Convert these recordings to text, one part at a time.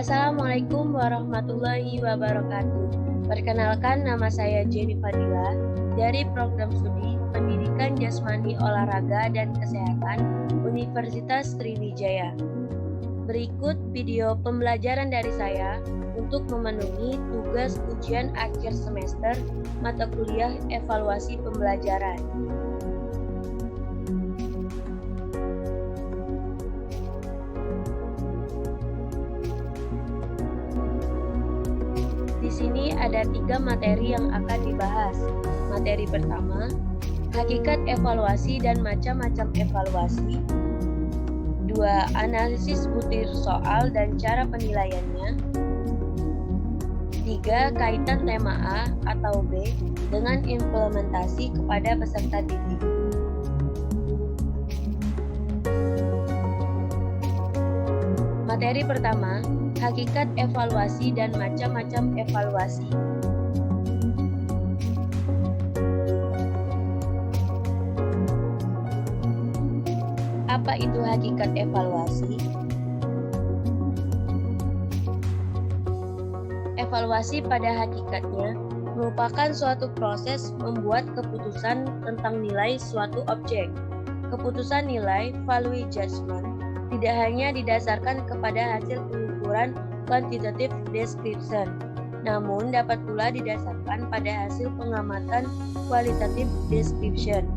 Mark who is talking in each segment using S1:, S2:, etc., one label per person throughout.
S1: Assalamualaikum warahmatullahi wabarakatuh. Perkenalkan, nama saya Jenny Fadila dari Program Studi Pendidikan Jasmani Olahraga dan Kesehatan Universitas Sriwijaya. Berikut video pembelajaran dari saya untuk memenuhi tugas ujian akhir semester mata kuliah evaluasi pembelajaran. Di sini ada 3 materi yang akan dibahas. Materi pertama, hakikat evaluasi dan macam-macam evaluasi. 2. Analisis butir soal dan cara penilaiannya. 3. Kaitan tema A atau B dengan implementasi kepada peserta didik. Materi pertama, hakikat evaluasi dan macam-macam evaluasi. Apa itu hakikat evaluasi? Evaluasi pada hakikatnya merupakan suatu proses membuat keputusan tentang nilai suatu objek. Keputusan nilai value judgment tidak hanya didasarkan kepada hasil pengukuran quantitative description, namun dapat pula didasarkan pada hasil pengamatan qualitative description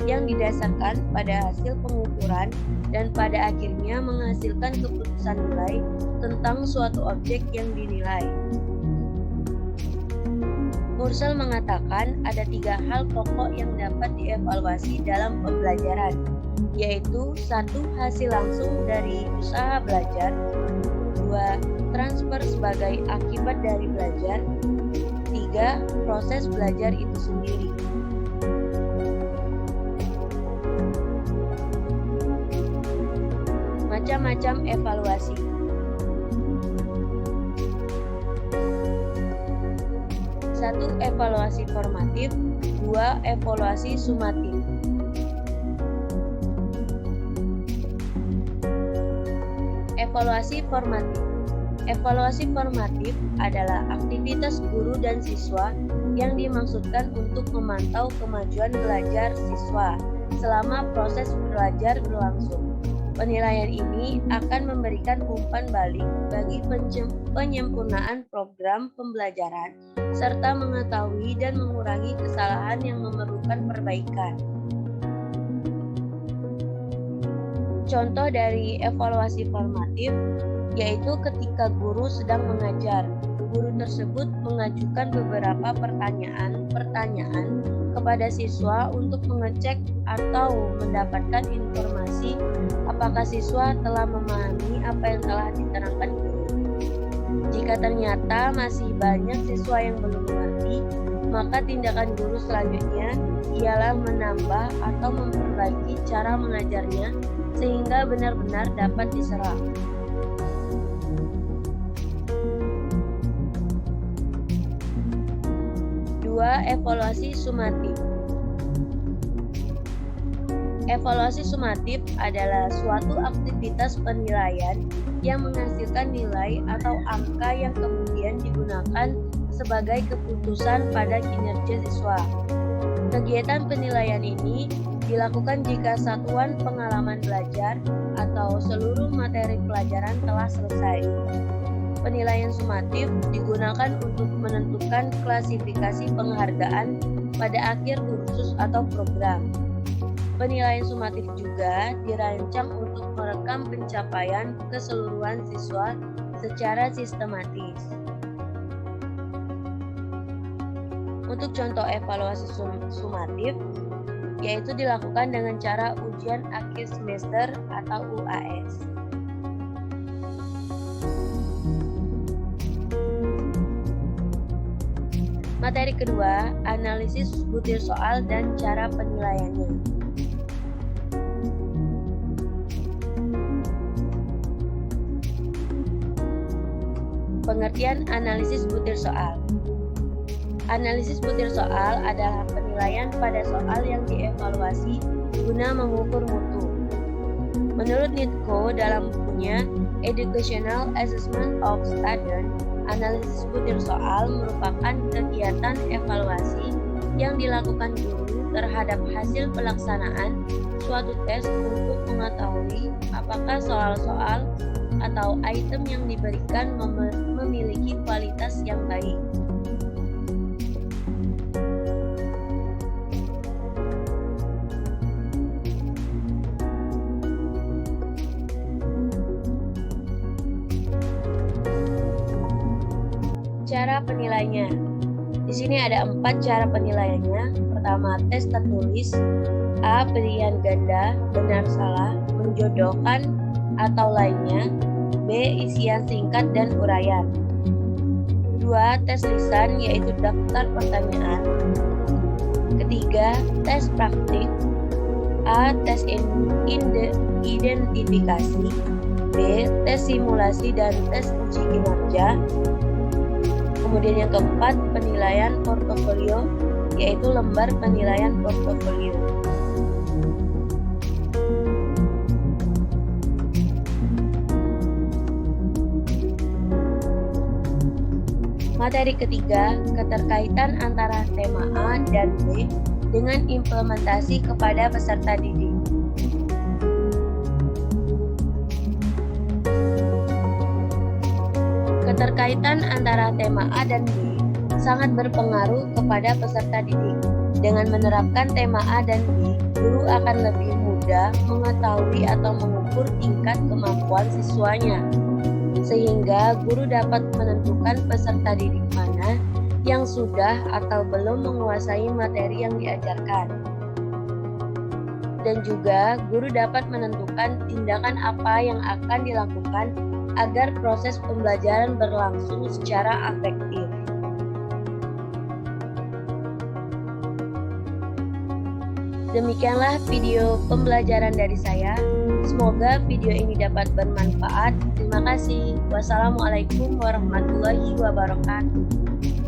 S1: yang didasarkan pada hasil pengukuran dan pada akhirnya menghasilkan keputusan nilai tentang suatu objek yang dinilai. Mursal mengatakan ada 3 hal pokok yang dapat dievaluasi dalam pembelajaran, yaitu 1. Hasil langsung dari usaha belajar, 2. Transfer sebagai akibat dari belajar, 3. Proses belajar itu sendiri. Macam-macam evaluasi. 1. Evaluasi formatif, 2. Evaluasi sumatif. Evaluasi formatif. Evaluasi formatif adalah aktivitas guru dan siswa yang dimaksudkan untuk memantau kemajuan belajar siswa selama proses belajar berlangsung. Penilaian ini akan memberikan umpan balik bagi penyempurnaan program pembelajaran serta mengetahui dan mengurangi kesalahan yang memerlukan perbaikan. Contoh dari evaluasi formatif yaitu ketika guru sedang mengajar, guru tersebut mengajukan beberapa pertanyaan kepada siswa untuk mengecek atau mendapatkan informasi apakah siswa telah memahami apa yang telah diterangkan guru. Jika ternyata masih banyak siswa yang belum mengerti, maka tindakan guru selanjutnya ialah menambah atau memperbaiki cara mengajarnya sehingga benar-benar dapat diserap. 2. Evaluasi sumatif. Evaluasi sumatif adalah suatu aktivitas penilaian yang menghasilkan nilai atau angka yang kemudian digunakan sebagai keputusan pada kinerja siswa. Kegiatan penilaian ini dilakukan jika satuan pengalaman belajar atau seluruh materi pelajaran telah selesai. Penilaian sumatif digunakan untuk menentukan klasifikasi penghargaan pada akhir kursus atau program. Penilaian sumatif juga dirancang untuk merekam pencapaian keseluruhan siswa secara sistematis. Untuk contoh evaluasi sumatif, yaitu dilakukan dengan cara ujian akhir semester atau UAS. Materi kedua, analisis butir soal dan cara penilaiannya. Pengertian analisis butir soal. Analisis butir soal adalah penilaian pada soal yang dievaluasi guna mengukur mutu. Menurut Nitko dalam bukunya Educational Assessment of Student, analisis butir soal merupakan kegiatan evaluasi yang dilakukan guru terhadap hasil pelaksanaan suatu tes untuk mengetahui apakah soal-soal atau item yang diberikan memiliki kualitas yang baik. Cara penilainya. Di sini ada 4 cara penilaiannya. Pertama, tes tertulis. A. Pilihan ganda, benar salah, menjodohkan atau lainnya. B. Isian singkat dan uraian. 2. Tes lisan, yaitu daftar pertanyaan. Ketiga, tes praktik. A. Tes identifikasi. B. Tes simulasi dan tes uji kinerja. Kemudian yang keempat, penilaian portofolio, yaitu lembar penilaian portofolio. Materi ketiga, keterkaitan antara tema A dan B dengan implementasi kepada peserta didik. Keterkaitan antara tema A dan B sangat berpengaruh kepada peserta didik. Dengan menerapkan tema A dan B, guru akan lebih mudah mengetahui atau mengukur tingkat kemampuan siswanya, sehingga guru dapat menentukan peserta didik mana yang sudah atau belum menguasai materi yang diajarkan. Dan juga guru dapat menentukan tindakan apa yang akan dilakukan agar proses pembelajaran berlangsung secara efektif. Demikianlah video pembelajaran dari saya. Semoga video ini dapat bermanfaat. Terima kasih. Wassalamualaikum warahmatullahi wabarakatuh.